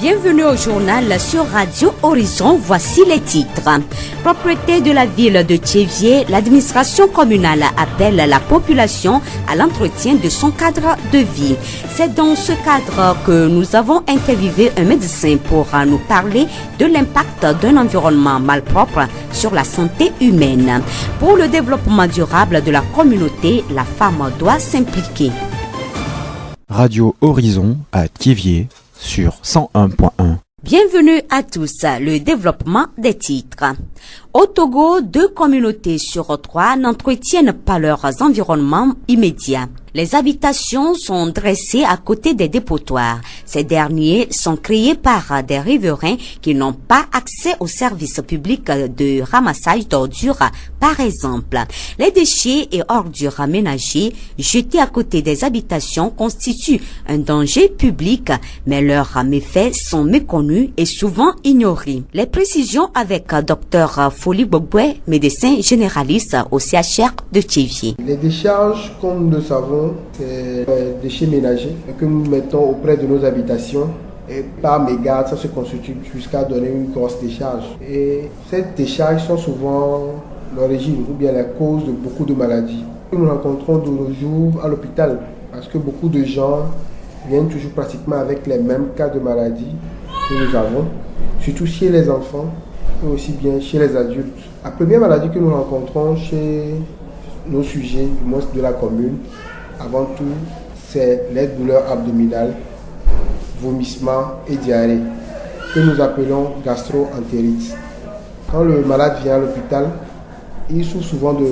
Bienvenue au journal sur Radio Horizon. Voici les titres. Propriété de la ville de Thiévié, l'administration communale appelle la population à l'entretien de son cadre de vie. C'est dans ce cadre que nous avons interviewé un médecin pour nous parler de l'impact d'un environnement malpropre sur la santé humaine. Pour le développement durable de la communauté, la femme doit s'impliquer. Radio Horizon à Thiévié sur 101.1. Bienvenue à tous. Le développement des titres. Au Togo, 2 communautés sur 3 n'entretiennent pas leurs environnements immédiats. Les habitations sont dressées à côté des dépotoirs. Ces derniers sont créés par des riverains qui n'ont pas accès aux services publics de ramassage d'ordures, par exemple. Les déchets et ordures ménagers jetés à côté des habitations constituent un danger public, mais leurs méfaits sont méconnus et souvent ignorés. Les précisions avec Dr Foli Gbagbe, médecin généraliste au CHR de Thiévié. Les décharges, comme nous le savons, c'est des déchets ménagers que nous mettons auprès de nos habitations. Et par mégarde, ça se constitue jusqu'à donner une grosse décharge. Et ces décharges sont souvent l'origine ou bien la cause de beaucoup de maladies. Nous rencontrons de nos jours à l'hôpital parce que beaucoup de gens viennent toujours pratiquement avec les mêmes cas de maladies que nous avons, surtout chez les enfants et aussi bien chez les adultes. La première maladie que nous rencontrons chez nos sujets, du moins de la commune, avant tout, c'est les douleurs abdominales, vomissements et diarrhée, que nous appelons gastro-entérite. Quand le malade vient à l'hôpital, il souffre souvent de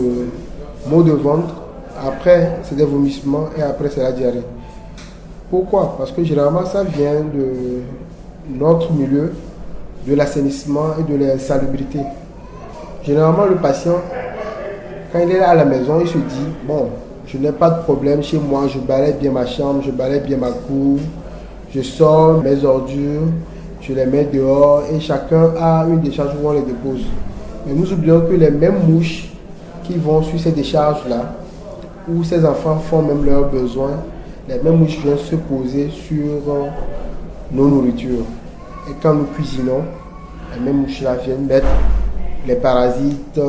maux de ventre, après c'est des vomissements et après c'est la diarrhée. Pourquoi? Parce que généralement ça vient de notre milieu, de l'assainissement et de l'insalubrité. Généralement le patient, quand il est là à la maison, il se dit, bon, je n'ai pas de problème chez moi, je balaye bien ma chambre, je balaye bien ma cour, je sors mes ordures, je les mets dehors et chacun a une décharge où on les dépose. Mais nous oublions que les mêmes mouches qui vont sur ces décharges-là, où ces enfants font même leurs besoins, les mêmes mouches viennent se poser sur nos nourritures. Et quand nous cuisinons, les mêmes mouches-là viennent mettre les parasites,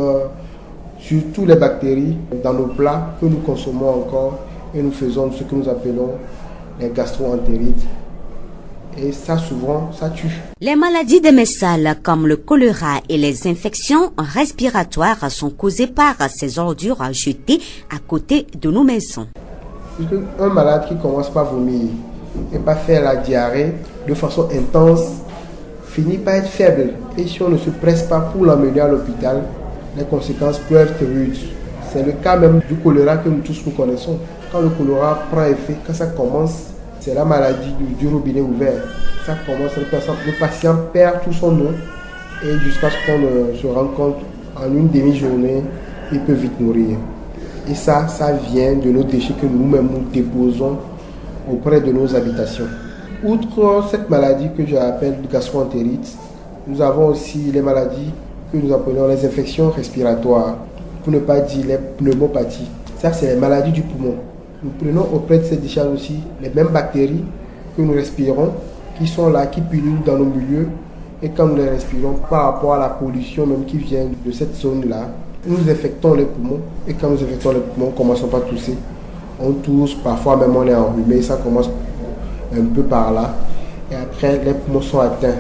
surtout les bactéries, dans nos plats que nous consommons encore et nous faisons ce que nous appelons les gastro-entérites. Et ça, souvent, ça tue. Les maladies démesales comme le choléra et les infections respiratoires sont causées par ces ordures jetées à côté de nos maisons. Puisque un malade qui commence par vomir et par faire la diarrhée de façon intense finit par être faible. Et si on ne se presse pas pour l'emmener à l'hôpital, les conséquences peuvent être rudes. C'est le cas même du choléra que nous tous nous connaissons. Quand le choléra prend effet, quand ça commence, c'est la maladie du robinet ouvert. Ça commence, le patient perd tout son eau et jusqu'à ce qu'on se rende compte, en une demi-journée, il peut vite mourir. Et ça vient de nos déchets que nous-mêmes nous déposons auprès de nos habitations. Outre cette maladie que j'appelle gastro-entérite, nous avons aussi les maladies que nous appelons les infections respiratoires, pour ne pas dire les pneumopathies. Ça, c'est les maladies du poumon. Nous prenons auprès de ces décharges aussi les mêmes bactéries que nous respirons, qui sont là, qui pullulent dans nos milieux. Et quand nous les respirons, par rapport à la pollution même qui vient de cette zone-là, nous infectons les poumons. Et quand nous infectons les poumons, on commence par tousser. On tousse, parfois même on est enrhumé, ça commence un peu par là. Et après, les poumons sont atteints.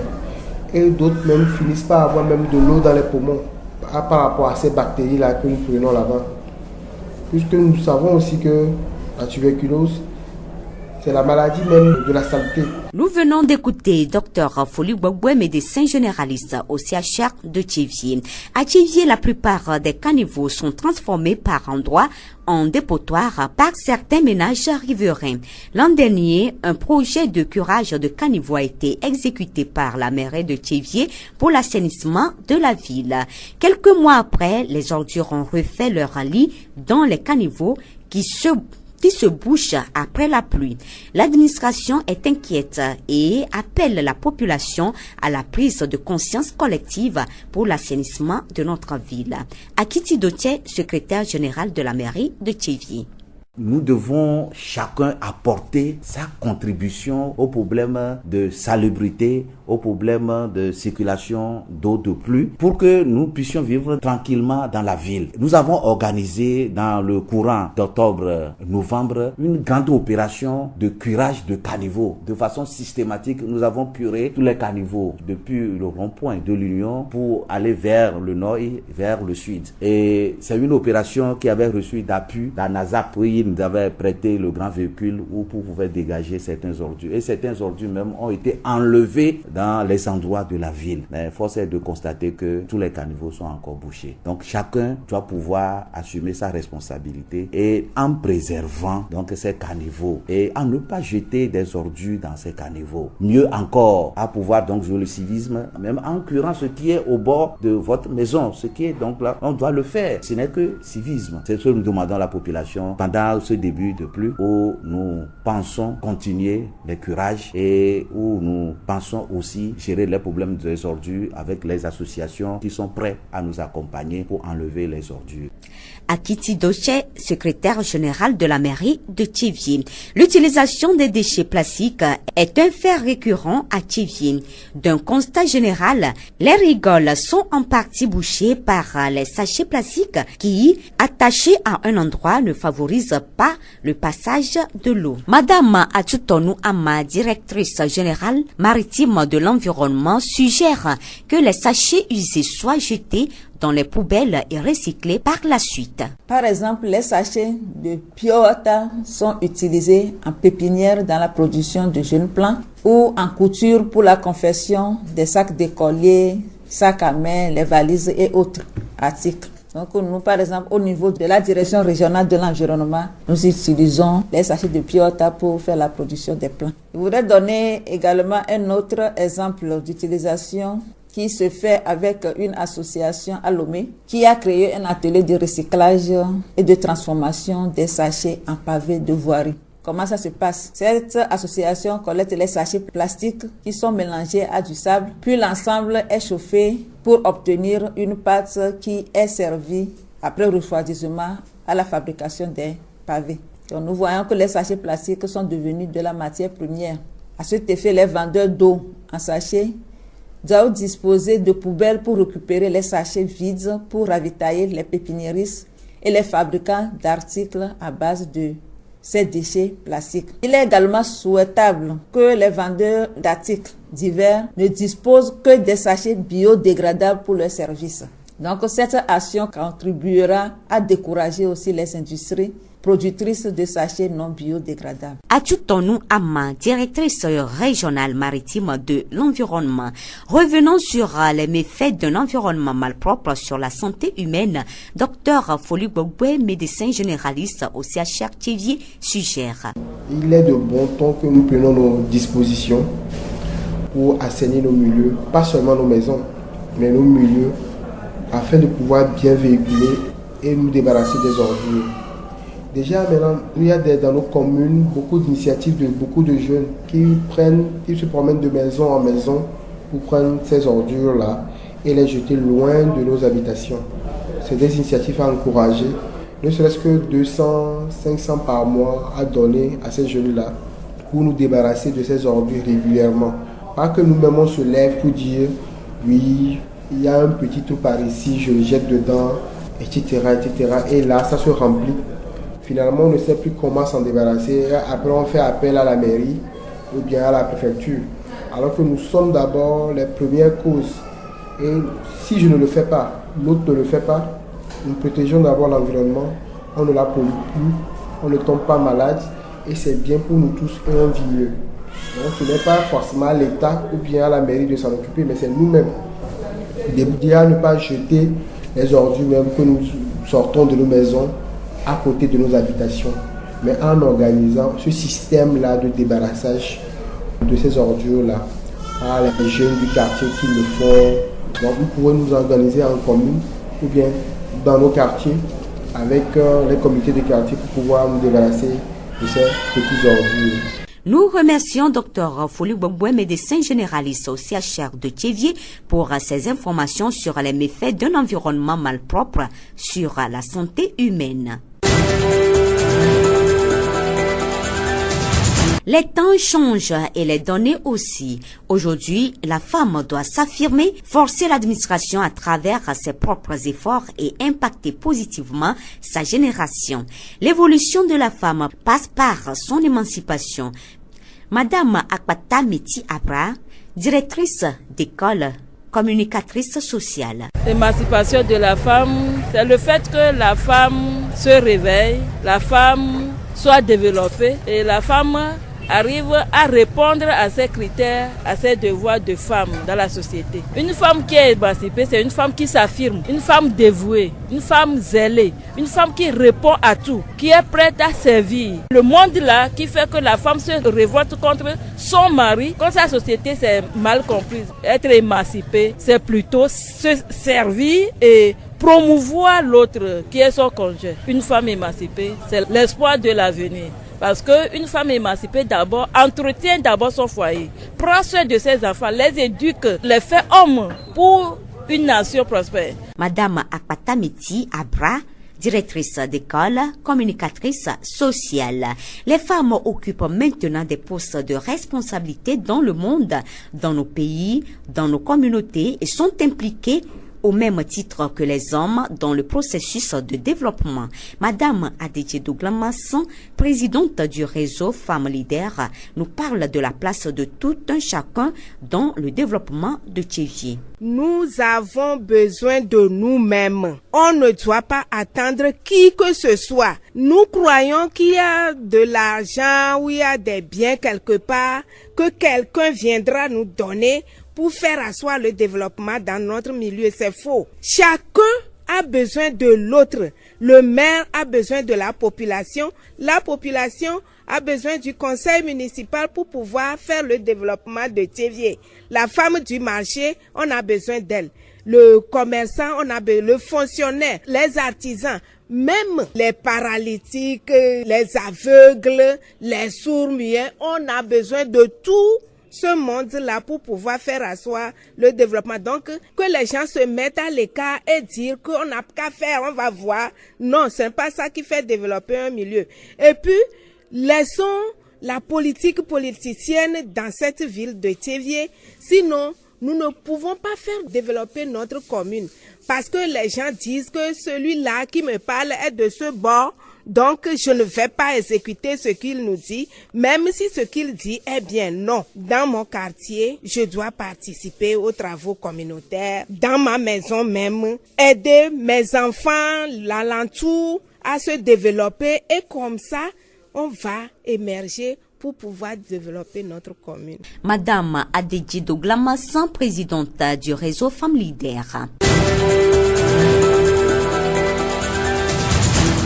Et d'autres même finissent par avoir même de l'eau dans les poumons par rapport à ces bactéries-là que nous prenons là-bas. Puisque nous savons aussi que la tuberculose, c'est la maladie même de la saleté. Nous venons d'écouter Dr Foli Gbagbe, médecin généraliste au CHR de Thiévié. À Thiévié, la plupart des caniveaux sont transformés par endroits en dépotoirs par certains ménages riverains. L'an dernier, un projet de curage de caniveaux a été exécuté par la mairie de Thiévié pour l'assainissement de la ville. Quelques mois après, les ordures ont refait leur lit dans les caniveaux qui se bouche après la pluie. L'administration est inquiète et appelle la population à la prise de conscience collective pour l'assainissement de notre ville. Akiti Dotier, secrétaire général de la mairie de Thiévié. Nous devons chacun apporter sa contribution aux problèmes de salubrité, aux problèmes de circulation d'eau de pluie pour que nous puissions vivre tranquillement dans la ville. Nous avons organisé dans le courant d'octobre-novembre une grande opération de curage de caniveaux. De façon systématique, nous avons curé tous les caniveaux depuis le rond-point de l'Union pour aller vers le nord et vers le sud. Et c'est une opération qui avait reçu d'appui la NASA. Puis nous avait prêté le grand véhicule où pour pouvoir dégager certains ordures. Et certains ordures même ont été enlevés dans les endroits de la ville. Mais force est de constater que tous les caniveaux sont encore bouchés. Donc chacun doit pouvoir assumer sa responsabilité et en préservant donc ces caniveaux et en ne pas jeter des ordures dans ces caniveaux. Mieux encore, à pouvoir donc jouer le civisme, même en curant ce qui est au bord de votre maison. Ce qui est donc là, on doit le faire. Ce n'est que civisme. C'est ce que nous demandons à la population pendant ce début de pluie où nous pensons continuer les curages et où nous pensons aussi gérer les problèmes des ordures avec les associations qui sont prêtes à nous accompagner pour enlever les ordures. Akiti Doche, secrétaire général de la mairie de Thiéviers. L'utilisation des déchets plastiques est un fait récurrent à Thiéviers. D'un constat général, les rigoles sont en partie bouchées par les sachets plastiques qui, attachés à un endroit, ne favorisent pas le passage de l'eau. Madame Atsutonou Ama, directrice générale maritime de l'environnement, suggère que les sachets usés soient jetés dans les poubelles et recyclés par la suite. Par exemple, les sachets de Pure Water sont utilisés en pépinière dans la production de jeunes plants ou en couture pour la confection des sacs d'écoliers, sacs à main, les valises et autres articles. Donc nous, par exemple, au niveau de la direction régionale de l'environnement, nous utilisons les sachets de Pure Water pour faire la production des plants. Je voudrais donner également un autre exemple d'utilisation qui se fait avec une association à Lomé qui a créé un atelier de recyclage et de transformation des sachets en pavés de voirie. Comment ça se passe? Cette association collecte les sachets plastiques qui sont mélangés à du sable, puis l'ensemble est chauffé pour obtenir une pâte qui est servie après refroidissement à la fabrication des pavés. Donc nous voyons que les sachets plastiques sont devenus de la matière première. À cet effet, les vendeurs d'eau en sachets doivent disposer de poubelles pour récupérer les sachets vides pour ravitailler les pépiniéristes et les fabricants d'articles à base de ces déchets plastiques. Il est également souhaitable que les vendeurs d'articles divers ne disposent que des sachets biodégradables pour leurs services. Donc cette action contribuera à décourager aussi les industries productrice de sachets non biodégradables. Atsutonou Ama, directrice régionale maritime de l'environnement. Revenons sur les méfaits d'un environnement malpropre sur la santé humaine. Dr Foli Gbagbe, médecin généraliste au CHR Thiéviers, suggère. Il est de bon ton que nous prenions nos dispositions pour assainir nos milieux, pas seulement nos maisons, mais nos milieux, afin de pouvoir bien véhiculer et nous débarrasser des ordures. Déjà maintenant, il y a dans nos communes beaucoup d'initiatives de beaucoup de jeunes qui se promènent de maison en maison pour prendre ces ordures-là et les jeter loin de nos habitations. C'est des initiatives à encourager, ne serait-ce que 200, 500 par mois à donner à ces jeunes-là pour nous débarrasser de ces ordures régulièrement. Pas que nous-mêmes on se lève pour dire oui, il y a un petit trou par ici, je le jette dedans, etc., etc. Et là, ça se remplit. Finalement, on ne sait plus comment s'en débarrasser. Après, on fait appel à la mairie ou bien à la préfecture. Alors que nous sommes d'abord les premières causes. Et si je ne le fais pas, l'autre ne le fait pas, nous protégeons d'abord l'environnement, on ne la pollue plus, on ne tombe pas malade et c'est bien pour nous tous et on vit mieux. Donc ce n'est pas forcément à l'État ou bien à la mairie de s'en occuper, mais c'est nous-mêmes. Déjà ne pas jeter les ordures même que nous sortons de nos maisons à côté de nos habitations, mais en organisant ce système-là de débarrassage de ces ordures-là par les jeunes du quartier qui le font. Donc vous pouvez nous organiser en commune ou bien dans nos quartiers avec les comités de quartier pour pouvoir nous débarrasser de ces petits ordures. Nous remercions Dr Foli Gbagbe, médecin généraliste au CHR de Thiéviers, pour ses informations sur les méfaits d'un environnement malpropre sur la santé humaine. Les temps changent et les données aussi. Aujourd'hui, la femme doit s'affirmer, forcer l'administration à travers ses propres efforts et impacter positivement sa génération. L'évolution de la femme passe par son émancipation. Madame Akpata Meti Abra, directrice d'école, communicatrice sociale. L'émancipation de la femme, c'est le fait que la femme se réveille, la femme soit développée et la femme arrive à répondre à ses critères, à ses devoirs de femme dans la société. Une femme qui est émancipée, c'est une femme qui s'affirme, une femme dévouée, une femme zélée, une femme qui répond à tout, qui est prête à servir. Le monde là qui fait que la femme se révolte contre son mari, quand sa société c'est mal comprise. Être émancipée, c'est plutôt se servir et promouvoir l'autre qui est son conjoint. Une femme émancipée, c'est l'espoir de l'avenir. Parce qu'une femme émancipée d'abord entretient d'abord son foyer, prend soin de ses enfants, les éduque, les fait hommes pour une nation prospère. Madame Akpata Meti Abra, directrice d'école, communicatrice sociale. Les femmes occupent maintenant des postes de responsabilité dans le monde, dans nos pays, dans nos communautés et sont impliquées au même titre que les hommes dans le processus de développement. Madame Adedje Douglamasson, présidente du réseau Femmes Leaders, nous parle de la place de tout un chacun dans le développement de Tchévié. Nous avons besoin de nous-mêmes. On ne doit pas attendre qui que ce soit. Nous croyons qu'il y a de l'argent ou il y a des biens quelque part que quelqu'un viendra nous donner pour faire asseoir le développement dans notre milieu. C'est faux. Chacun a besoin de l'autre. Le maire a besoin de la population a besoin du conseil municipal pour pouvoir faire le développement de Tchévié. La femme du marché, on a besoin d'elle. Le commerçant, on a besoin, le fonctionnaire, les artisans, même les paralytiques, les aveugles, les sourds-muets, on a besoin de tout ce monde-là pour pouvoir faire asseoir le développement. Donc, que les gens se mettent à l'écart et dire qu'on n'a qu'à faire, on va voir. Non, c'est pas ça qui fait développer un milieu. Et puis, laissons la politique politicienne dans cette ville de Tchévié. Sinon, nous ne pouvons pas faire développer notre commune. Parce que les gens disent que celui-là qui me parle est de ce bord. Donc, je ne vais pas exécuter ce qu'il nous dit, même si ce qu'il dit est bien. Non. Dans mon quartier, je dois participer aux travaux communautaires. Dans ma maison même, aider mes enfants, l'alentour, à se développer. Et comme ça, on va émerger pour pouvoir développer notre commune. Madame Adedje Douglamasson, présidente du réseau Femmes Leaders.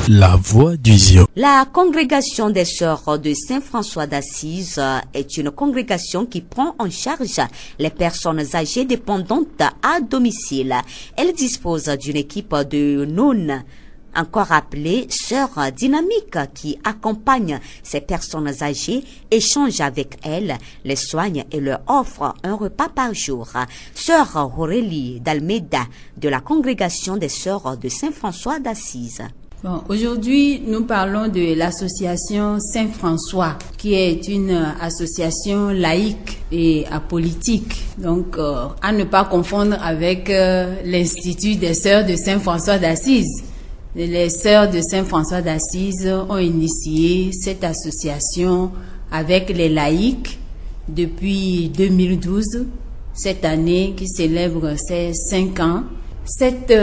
La voix du Zion. La congrégation des sœurs de Saint-François d'Assise est une congrégation qui prend en charge les personnes âgées dépendantes à domicile. Elle dispose d'une équipe de nonnes, encore appelées sœurs dynamiques, qui accompagnent ces personnes âgées, échangent avec elles, les soignent et leur offrent un repas par jour. Sœur Aurélie d'Almeida de la congrégation des sœurs de Saint-François d'Assise. Bon, aujourd'hui, nous parlons de l'association Saint-François, qui est une association laïque et apolitique. Donc, à ne pas confondre avec l'Institut des Sœurs de Saint-François d'Assise. Les Sœurs de Saint-François d'Assise ont initié cette association avec les laïcs depuis 2012, cette année qui célèbre ses 5 ans. Cette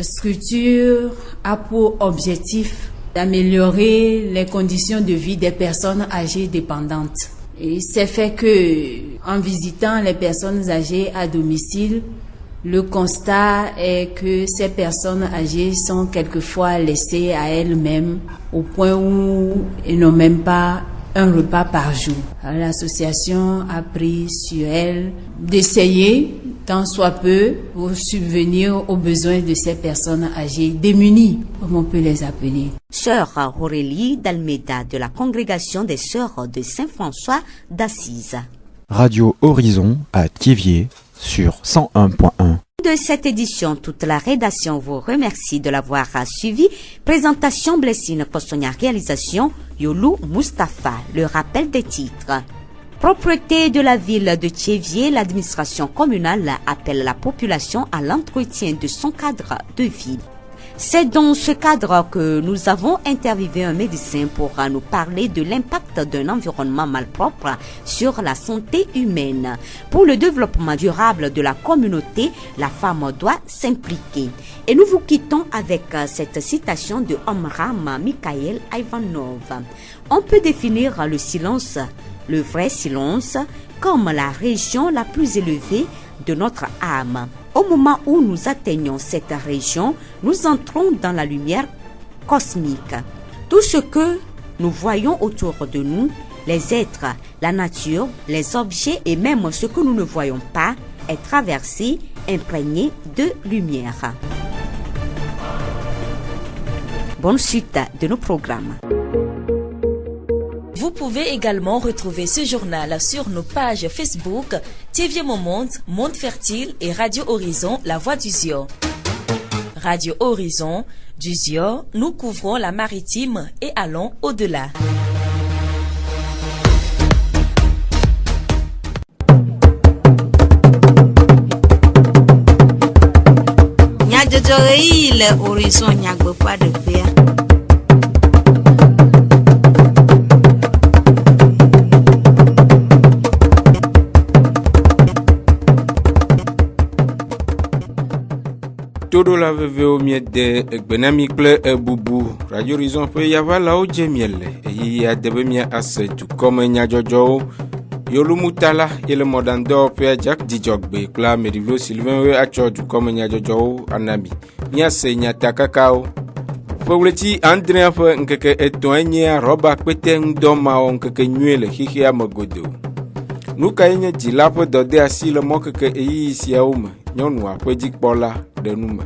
structure a pour objectif d'améliorer les conditions de vie des personnes âgées dépendantes. Et c'est fait que, en visitant les personnes âgées à domicile, le constat est que ces personnes âgées sont quelquefois laissées à elles-mêmes au point où elles n'ont même pas un repas par jour. Alors, l'association a pris sur elle d'essayer, tant soit peu, pour subvenir aux besoins de ces personnes âgées démunies, comme on peut les appeler. Sœur Aurélie d'Almeida de la congrégation des sœurs de Saint-François d'Assise. Radio Horizon à Thiévié sur 101.1. De de cette édition, toute la rédaction vous remercie de l'avoir suivi. Présentation Blessine Kostonia, réalisation Yolou Mustafa. Le rappel des titres. Propriété de la ville de Thiévié, l'administration communale appelle la population à l'entretien de son cadre de vie. C'est dans ce cadre que nous avons interviewé un médecin pour nous parler de l'impact d'un environnement malpropre sur la santé humaine. Pour le développement durable de la communauté, la femme doit s'impliquer. Et nous vous quittons avec cette citation de Omram Mikhail Ivanov. On peut définir le silence, le vrai silence, comme la région la plus élevée de notre âme. Au moment où nous atteignons cette région, nous entrons dans la lumière cosmique. Tout ce que nous voyons autour de nous, les êtres, la nature, les objets et même ce que nous ne voyons pas, est traversé, imprégné de lumière. Bonne suite de nos programmes. Vous pouvez également retrouver ce journal sur nos pages Facebook, TV Monde, Monde Fertile et Radio Horizon, La Voix du Zio. Radio Horizon, du Zio, nous couvrons la maritime et allons au-delà. Le Horizon Nyagbe pas de paix. Todo la veve o miede gbenami kple ebubu Radio Horizon ƒe yavala o jemiele eyi adebe mia ase dukɔme nyadzɔdzɔwo yolumutala yele mɔdandɔ ƒe Jack Dijɔgbe kple Amerivlo Sylvain we atsɔ dukɔme nyadzɔdzɔwo anami miase nyatakakawo fewleti Andrea ƒe nkeke etɔ̃ enye rɔba kpete ŋdɔmawo nkeke nyuie le xixea me godo nu kae nye dzila ƒe dɔde asi le mɔkeke eyiyi siawo me nyɔnua ƒe dzikpɔla ɖe nu me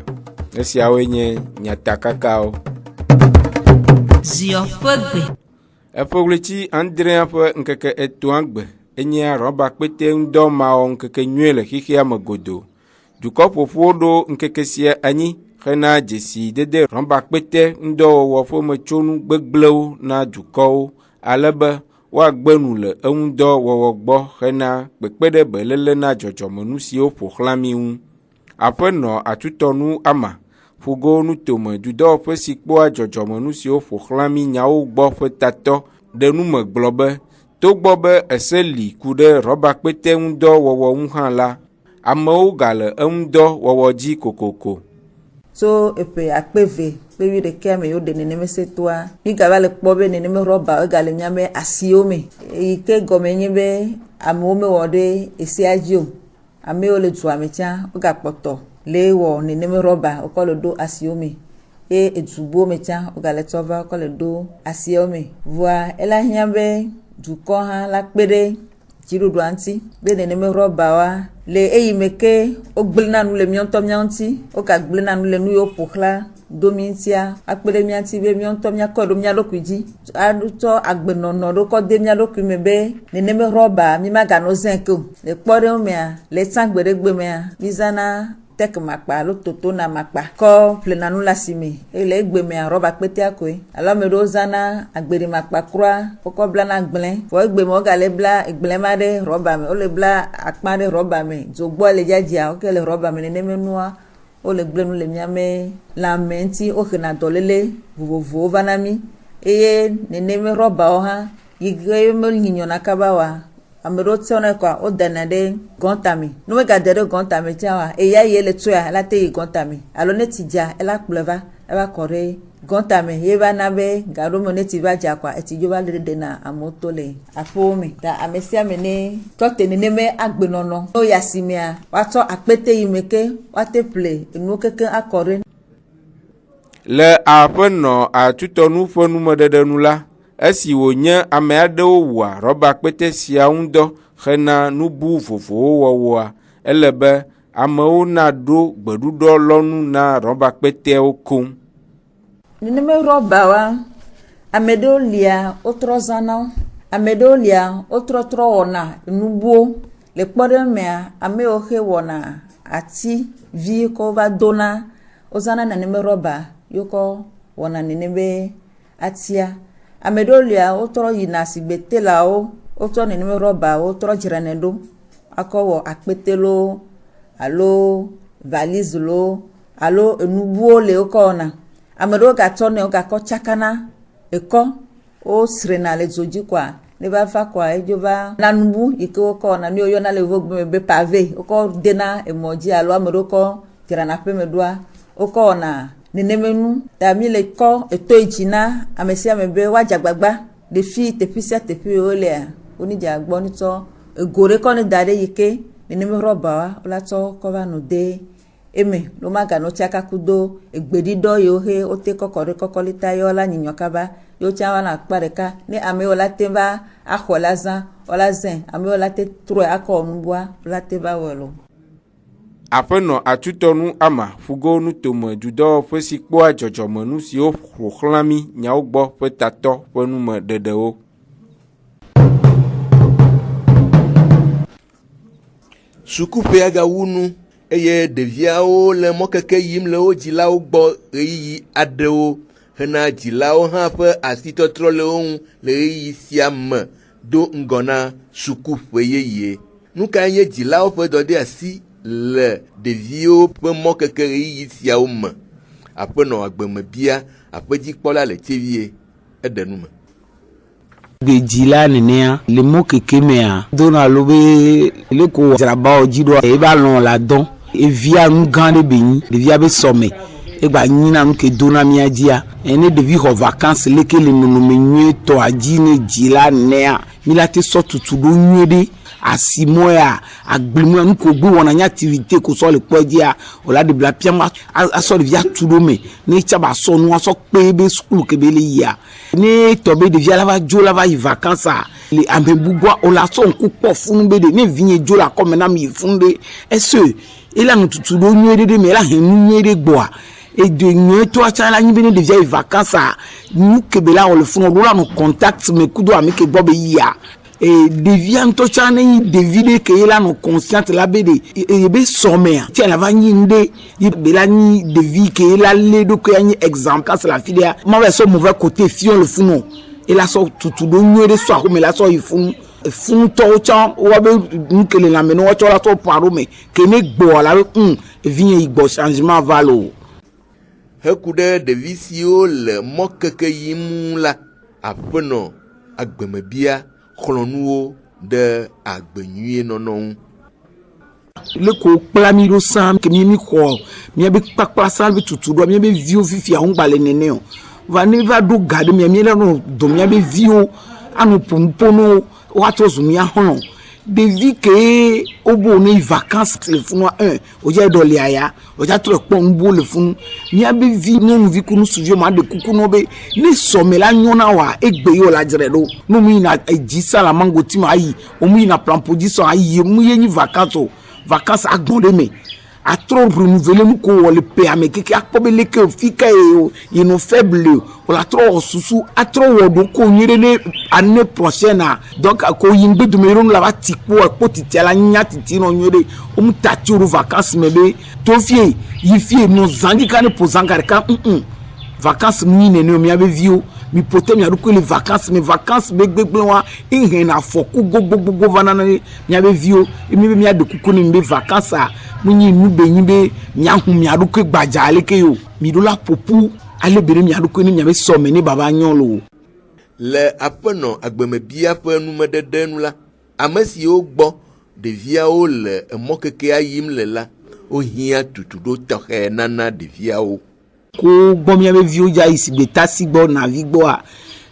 esiawoe nye nyatakakawo Zio ƒe gbe efewleti Andrea ƒe nkeke etɔ̃a gbe enye rɔba kpete ŋdɔmawo nkeke nyuie le xixea me godo dukɔ ƒoƒuwo ɖo nkeke sia anyi hena dzesi dede rɔba kpete ŋdɔwɔwɔ ƒe metsonu gbegblẽwo na dukɔwo alebe woagbe nu le eŋudɔ wɔwɔ gbɔ hena kpekpeɖe beléle na dzɔdzɔmenu siwo ƒo xlã mi ŋu. Aƒenɔ atutɔnu ama ƒogo nutome dudɔwɔƒe si kpɔa dzɔdzɔmenu siwo ƒo xlã mi nyawo gbɔ ƒe tatɔ ɖe nu me gblɔ be togbɔ be ese li ku ɖe rɔba kpete ŋudɔ wɔwɔ ŋu hã la, amewo gale eŋudɔ wɔwɔ dzi kokoko. So epe akpeve pevi ɖeke me yo de neneme setoa mi gava le kpɔ be neneme rɔba egale miame asiwo me yi ke gɔme nye be amewo mewɔ ɖe esia dzi o amewo le dua me tsã wogakpɔtɔ le wɔ neneme rɔba wokɔ le ɖo asiwo me ye edugbo me tsã wogale tsɔ va wokɔ le ɖo asiwo me vɔa ela hiã be dukɔ hã la kpe ɖe dziɖuɖua ŋuti be neneme rɔba wa le eyi me ke wogblẽna nu le míɔŋtɔ míawo ŋuti wogagblẽna nu le nu yiwo ƒo xlã do mi ŋutia akpe ɖe mía ŋuti be míɔŋtɔ míakɔ ɖo mía ɖokui dzi atsɔ agbenɔnɔ ɖo kɔ de mía ɖokui me be neneme rɔba mi maganɔ zẽ ke o le kpɔ ɖe mea le tsã gbe ɖe gbe mea mizana tek makpa alo totona makpa kɔ ƒlena nu le asime le egbe mea rɔba kpetea koe alo ame ɖewo zana agbedi makpa kura wokɔ blana gblẽ vɔ egbe me wogale bla gblẽ ma ɖe rɔba me wole bla akpa ɖe rɔba me dzogbɔ le dzadzia woke le rɔba me neneme nua wole gblẽ nu le miame lãme ŋuti wohena dɔléle vovovowo va na mi eye neneme rɔbawo hã yi ke menyinyɔna kaba wa ame ɖewo tsɔnɛ kɔa wodana ɖe gɔnta me ne megade ɖe gɔnta me tsã wa eya yi le tsɔa ela te yi gɔnta me alo ne tsi dza ela kplɔe va eva kɔ ɖe gɔnta me ye va na be gaɖo me ne tsi va dza kɔa etsi dzo va le ɖena amewo to le aƒewo me ta ame sia ame ne tɔte neneme agbenɔnɔ no yi asimea woatsɔ akpete yi me ke woate ƒle enuwo kekeŋ akɔ ɖe. Le aƒenɔ atutɔnu ƒe numeɖeɖe nu la esi wònye ame aɖewo wɔa rɔba kpete sia ŋu dɔ hena nubu vovowo wɔwɔa ele be amewo na ɖo gbeɖuɖɔ lɔnu na rɔba kpeteawo koŋ. Neneme rɔba wa ame ɖewo lia wotrɔ zana ame ɖewo lia wotrɔ wɔna nubuwo le kpɔ ɖe mea ame yiwo he wɔna ati vi ko va dona ozana na neme roba yoko wona nebe atia amedolia otro yina sigbete la o otro neme roba otro jiranendo akowo akpetelo alo valise lo alo enubuo le okona amedo ga tone o ga ko chakana eko o srena le zoji kwa ne va fa kwa ejova nanubu iko ko na mi oyo na le vogbe be pavé oko dena emoji alo amedo ko tirana pe medua oko na nenemenu ta mi le ko eto ijina amesi amebe wajagbagba de fi tepisia tepi ole oni jagbo nito egore ko ni dare yike neneme roba wa olato ko va no de eme lo maga no chaka kudo egbedido yo he o te kokore kokolita yo la nyinyokaba yo chawa na pareka ni ame ola temba akholazan olazen ame ola te tro akonubwa ola te ba wolo Afeno atutonu ama fugo nu tomo judo fesi kpo ajojomo nu si o xlami nyawo gbo fe tato fe nu me dedewo Sukuƒe aga wunu eye ɖeviawo le mɔkeke yim le wo dzilawo gbɔ ɣeyiɣi aɖewo hena dzilawo hã ƒe asitɔtrɔ le wo ŋu le ɣeyiɣi sia me do ŋgɔ na sukuƒe yeye. Nu kae nye dzilawo ƒe dɔ ɖe asi le ɖeviwo ƒe mɔkeke ɣeyiɣi siawo me? Aƒenɔ Agbemebia aƒedzikpɔla le Tievie eɖe nu me. Gbedzila nenea le mo keke mea dona lobe le ko zraba ojido e ba lon la don e via nu gan de benyi de via be some e gba nyina nu ke dona mia dia ene de vi ho vacances le ke le no me nyu to aji ne jila nea mi la te so tutu do nyede asimoya agbemu nu ko gbe wona nya activité ko so le podia o la de bla piama aso de via tudo me ni chaba so nu aso pe be school ke be le ya ni tobe de via la va jo la va y vacances le ambebugwa o la so nku po funu be de ni vinye jo la comme na mi funde est-ce il a no tutu do nyede de me la henu nyede gboa et de nye to acha la nyibene de via y vacances nu ke be la o le funu do la no contact me kudo ami ke gbo be ya et devient to chane devide ke ela no consciente la bede e be somea ti la va nyinde y be la ni devi ke ela le do ke any exemple quand c'est la filia ma va so mauvais côté fion le funo et la so tutu do nyere so ko me la so ifunu funu to chan o be nkele la me no cho la to paro me ke ne gbo la vient igbo changement valo hekude devisio le mokeke yimu la Aƒenɔ Agbemebia Chlonuwo de agbenyuie nonon le ko plamiro sam ke mi ko mi be pakpa salve tutu do mi be vio fifi a ngba le nene o va ne va do gade mi le no do mi be vio anu pompono wa to zumi a hono de vi ke obo ne vacances le funu 1 o je do le aya o ja tro pon bo le funu mi be vi no vi kunu suvio ma de kuku no be ne some la nyona wa egbe yo la jere do no mi na eji sala mango ti ma yi o mi na plan position ayi mu ye ni vacances agbonde me a trop renouveler mu ko le pe ame keke akpobe le ke fika e no faible o la trop susu a trop wodo ko nyire ne année prochaine donc ko yimbe du meron la va tikpo ko titi ala nya titi no nyire o mu taturu vacances mebe to fie yi fie no zangi kan posangare kan vacances mi ne no mi abe vio mi pote mi aruko les vacances mes vacances begbegbewa inhena foku gogogogo vanana mi abe vio mi ade kuku ni mbe vacances munyi nube nyimbe nyahu mi aruko gbaja aleke yo mi do la popu ale bere mi aruko ni mi abe so me ni baba nyolo le Aƒenɔ Agbemebia ƒe numedede nu la ame siwo gbɔ ɖeviawo le emɔkekea yim le la o hia tutu do tɔxɛ nana ɖeviawo ko gbo mi abe vio ja isigbe tasi gbo navi gbo a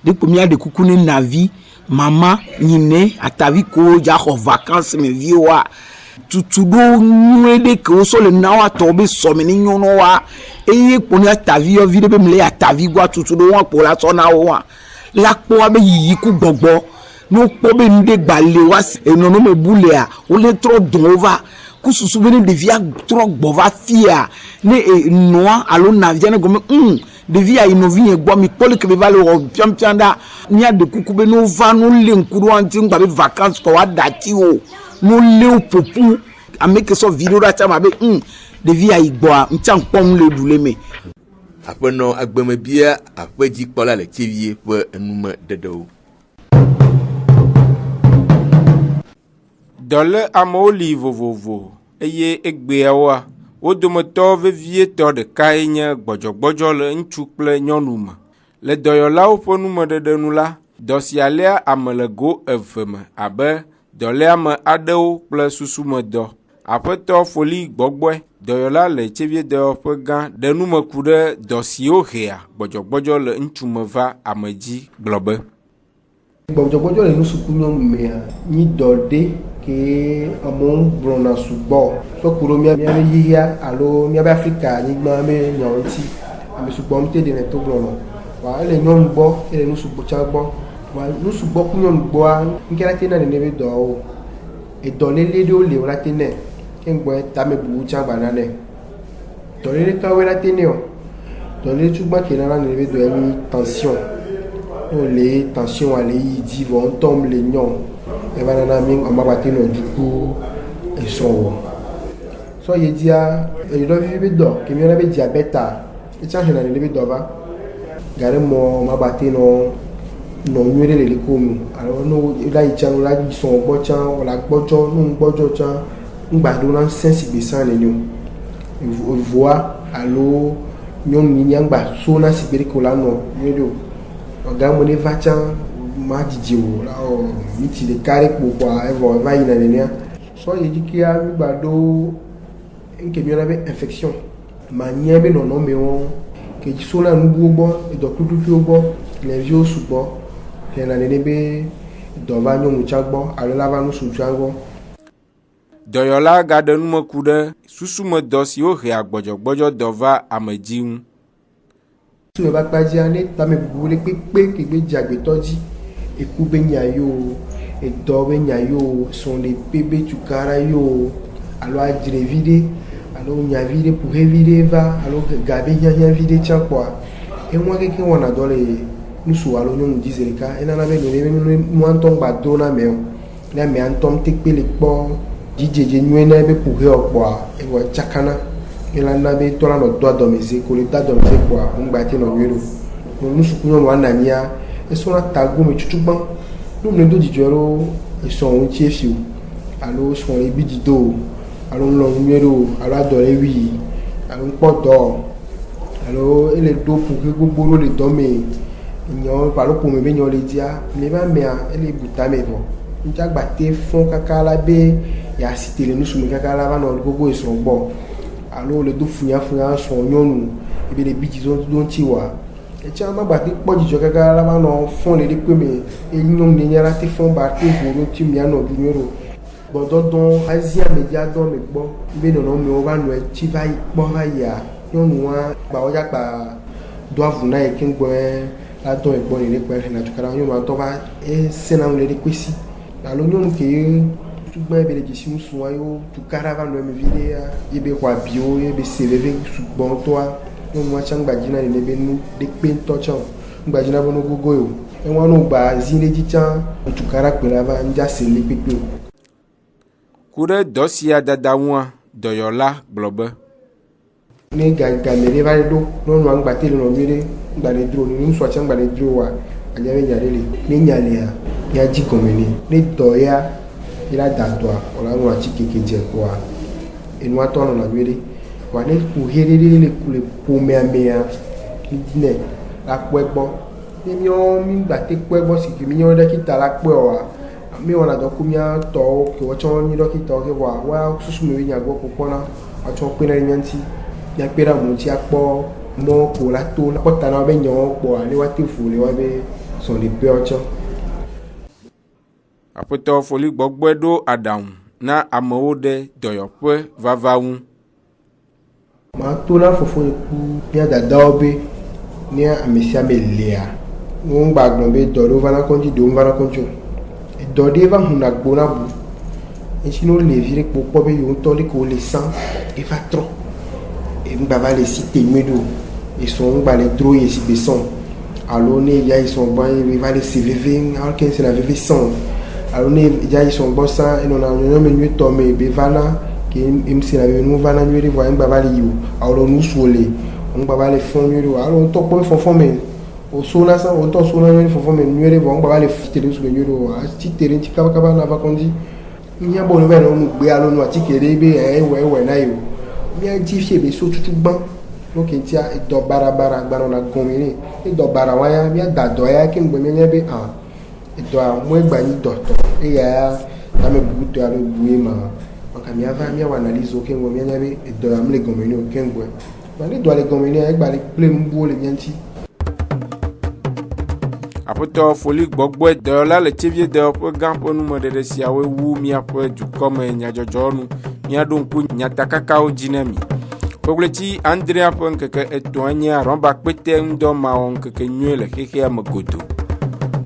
depo mi ade kuku ni navi mama nyine atavi ko ja ho vacances me vio a tutu do nwede ke o so le na wa to be so me ni nyono wa eye po ni atavi yo vide be mle atavi gwa tutu do wa po la so na wa la po abe yi ku gbogbo no po be nde gbale wa enono me bule a o le tro don over kususu bene devia tro gbova fia ne noa alo navia ne gomme devia inovi egbo mi pole ke be vale o piampianda nya de kuku be no va no le nkuru anti ngba be vacances ko wa dati o no le o popu ameke so video da chama be devia igbo a ncha npom le dule me apenɔ agbemebia aƒedzikpɔla le tsevie ƒe enume dedewo. Dɔle amewo li vovovo eye egbeawoa wo dometɔ vevietɔ ɖekae nye gbɔdzɔgbɔdzɔ le ŋutsu kple nyɔnu me. Le dɔyɔlawo ƒe numeɖeɖe nu la, dɔ sia lia ame le go eve me abe dɔléame aɖewo kple susumedɔ. Aƒetɔ Foli Gbɔgbɔe, dɔyɔla le tsevie dɔyɔƒe gã ɖe numeku ɖe dɔ siwo hea gbɔdzɔgbɔdzɔ le ŋutsu me va ame dzi gblɔ be. Gbɔdzɔgbɔdzɔ le nusuku nyɔnu mea nyi dɔ ɖe ke amewo gblɔna sugbɔ sɔku ɖo míabe yihia alo míabe Afrika anyigba be nyawo ŋuti ame sugbɔ ŋuti ɖe ne to gblɔnɔ wa ele nyɔnu gbɔ ele nusugbɔ tsa gbɔ wa nusugbɔ ku nyɔnu gbɔa nke la te na nene be dɔwo edɔlele ɖewo le wo la te ne ke ŋgbɔ tame bubu tsa gbana ne dɔlele kawoe la te ne o dɔlele tsugba ke nana nene be dɔ enyi tension le tension ale yi dzi vɔ ŋutɔ le nyɔ eva nana mi amabate no duku esɔwɔ sɔ ye dia edɔ vivi be dɔ ke mi yɔna be diabeta etsa hena nene be dɔ va gare mɔ amabate no nyuie ɖe le ko nu alo no la yi tsa no la yi sɔn gbɔ tsa wala gbɔdzɔ no gbɔdzɔ tsa ŋgbaɖo na sensi gbesa nene o voa alo nyɔnu nyangba so na si gbe ko la nɔ nyuie ɖo ọ̀gá mo ní vatsa má dìde o la ọ mi ti le kárí kpokpoa evɔ eva yina nenea sɔ yi dzikia mi gba ɖo nke mi yɔna be infection ma nye be nɔnɔmewo ke so na nubuwo gbɔ edɔkudukuwo gbɔ leviwo sugbɔ hena nene be dɔ va nyɔnu tsa gbɔ alo la va nusu tsa gbɔ. Dɔyɔla gaɖe numeku ɖe susumedɔ siwo hea gbɔdzɔgbɔdzɔ dɔ va ame dzi ŋu. Sube ba kpadzia ne tame bubu le kpekpe ke be dzagbetɔ dzi eku be nya yo edɔ be nya yo sɔn le pe be tukara yo alo adzrevi ɖe alo nyavi ɖe ƒoxevi ɖe va alo gabe hiahiãvi ɖe tsa kpɔa enua keke wɔna dɔ le nusu alo nyɔnu dzi zi ɖeka enana be nune nua ŋutɔ gba do na amewo ne amea ŋutɔ tekpe le kpɔ dzidzedze nyuie na be ƒoxewo kpɔa ewɔ tsakana. Ela na be tɔla nɔ do adɔmeze ko le do adɔmeze kpɔa ŋgba te nɔ nyuie ɖo nusuku nyɔnu anania esɔna tago me tutugbã numle do dzidzɔ ɖo esɔn ŋuti efi o alo sɔn le bi dzido o alo ŋlɔ nyuie ɖo alo adɔ le wi alo ŋkpɔ dɔ alo ele do ƒoƒe gbogbo ɖo le dɔ me nyɔ alo ƒome be nyɔ le dzia le va mea ele bu tame vɔ ŋutsa gba te fɔn kaka la be yeasi te le nusume kaka la va nɔ gbogbo esɔn gbɔ. Alo le do funyafunya sɔn nyɔnu ebe le biti zɔn ŋuti wa etsa ma gba te kpɔ dzidzɔ kaka la va nɔ fɔn le ɖekpe me enyɔnu ne nya la te fɔn ba te vo ŋuti mia nɔ du nyuie ɖo gbɔdɔdɔ azia me dzi adɔ me gbɔ ebe nɔnɔmewo va nɔ etsi va yi kpɔ va yia nyɔnua gbawo dza gba do avu na yi ke ŋgbɔ la dɔ egbɔ ne ɖekpe hena tukara nyɔnua tɔ va esena ŋu le ɖekpe si alo nyɔnu ke tugbɛ be le dzesi nusu ayo tukara va nɔ eme vi ɖe ebe xɔ abiwo ebe se veve sugbɔtɔa nyɔnua tsa ŋgbadzi na nene be nu ɖekpe ŋutɔ tsa o ŋgbadzi na be nu gogo o enua no gba zi ɖe dzi tsa tukara kpe la va ŋdza se le kpekpe o. Ku ɖe dɔ sia dada ŋua dɔyɔla gblɔ be. Ne game ɖe va ɖo nyɔnua ŋgba te le nɔ nyuie ɖe ŋgba le dro ne nusua tsa ŋgba le dro wa anya be nya ɖe le ne nya lea ya dzi gɔme ne ne dɔ ya ila da dɔa wala ŋlɔ atsi keke dze kpɔa enua tɔ nɔna nyuie ɖe wa ne ƒoxe ɖe le ku le ƒomea mea ne la kpɔe gbɔ ne miɔ mi gba te kpɔe gbɔ si ke mi nyɔ ɖɔkita la kpɔe oa mi wɔna dɔ ku mia tɔwo ke wɔtsɔ nyi ɖɔkitawo ke wa wa susu me be nya gbɔ kpɔkpɔna watsɔ kpe na mia ŋuti mia kpe ɖe amewo ŋuti akpɔ mɔ ko la to kpɔ ta na be nyawo kpɔa ne wa te vo le wa be sɔn le peawo tsɔ. Aƒetɔ Foli Gbɔgbɔe ɖo aɖaŋu na amewo ɖe dɔyɔƒe vava ŋu. Ma to na fofo ku mia dadawo be ne ame sia me lea wo ŋgba gblɔ be dɔ ɖewo va na kɔndzi ɖewo va na kɔndzi o dɔ ɖe va huna gbo na bu esi ne wo le vi ɖe kpɔkpɔ be yewo ŋutɔ ɖe ke wo le sã eva trɔ ŋgba va le si te nyuie ɖo esɔn ŋgba le dro ye si be sɔn alo ne ya esɔn gbɔ eva le se veve alo ke se na veve sɔn alo ne ya esɔn gbɔ sã enɔna nyɔnyɔme nyuie tɔ me be va na que MC na nous va na nuire voir ngba bali yo alors nous soler ngba bali fond nuire alors to ko fond mais au sona ça on to sona nuire fond mais nuire voir ngba bali fitere sur nuire a ti terrain ti ka na va kondi nya bon ver on gbe alo no ti kere be we na yo mi a ti fi be so tutu gban lo ke ti a do barabara gba na gomini e do bara wa ya mi a da do ya ke ngbe mi nya be do a mo gba ni do to e ya na me bu to alo bu ma kami ava mi wa analyse aucun wo mi nyabe do am le gomeni aucun gwe ba le do le gomeni e gba le ple mbu le nyanti apoto folie gbogbo de la le tivie de po gampo nu mo de sia we wu mi apo du comme nya jojonu mi adon ku nya takaka o jinami kogleti Andrea po nkeke etoanya romba pete ndo ma on keke nyele keke amagodo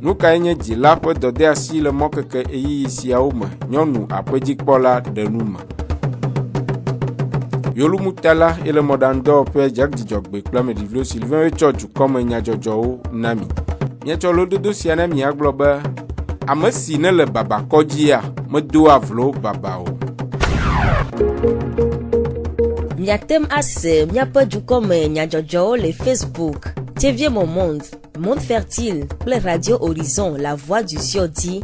nous kagne di la po de asi le mo keke eyi sia o ma nyonu apeji pola de numa yolu mutala et le modando pe jak di jogbe plame di vlo Sylvain Echoju comme nya jojo nami miacho lo dodo sia na mi agloba amasi ne le baba kojia me do avlo baba o miatem ase miapa du comme nya jojo le Facebook TV Mon Monde, Monde Fertile, les Radio Horizon, la voix du Ziodi.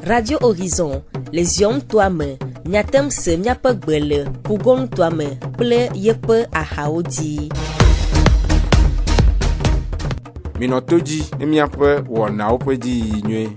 Radio Horizon, les hommes toi-même, nyatem se miapa gbele, pougon toi-même, ple yepe a haodi. Minotoji, miapa wana opedi nywe.